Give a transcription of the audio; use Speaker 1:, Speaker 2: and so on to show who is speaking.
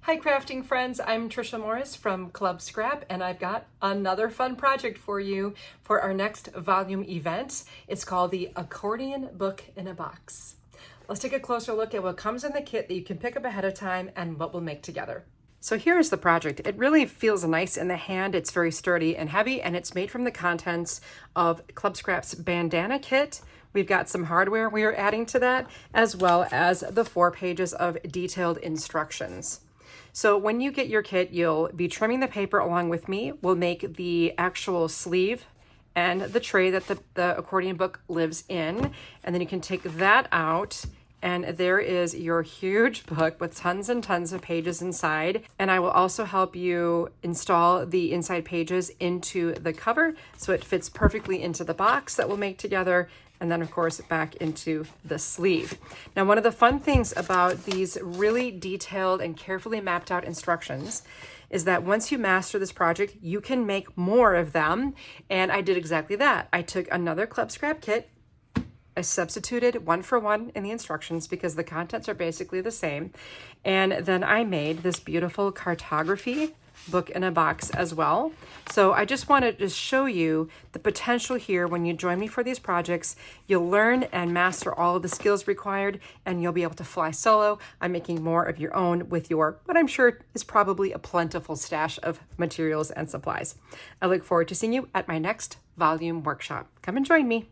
Speaker 1: Hi crafting friends, I'm Trisha Morris from Club Scrap and I've got another fun project for you for our next volume event. It's called the Accordion Book in a Box. Let's take a closer look at what comes in the kit that you can pick up ahead of time and what we'll make together. So here's the project. It really feels nice in the hand. It's very sturdy and heavy, and it's made from the contents of Club Scrap's bandana kit. We've got some hardware we are adding to that, as well as the 4 pages of detailed instructions. So when you get your kit, you'll be trimming the paper along with me. We'll make the actual sleeve and the tray that the accordion book lives in, and then you can take that out. And there is your huge book with tons and tons of pages inside. And I will also help you install the inside pages into the cover so it fits perfectly into the box that we'll make together. And then of course back into the sleeve. Now, one of the fun things about these really detailed and carefully mapped out instructions is that once you master this project, you can make more of them. And I did exactly that. I took another Club Scrap kit. I substituted 1 for 1 in the instructions because the contents are basically the same. And then I made this beautiful cartography book in a box as well. So I just wanted to show you the potential here. When you join me for these projects, you'll learn and master all of the skills required, and you'll be able to fly solo on making more of your own with your, what I'm sure is probably a plentiful stash of materials and supplies. I look forward to seeing you at my next volume workshop. Come and join me.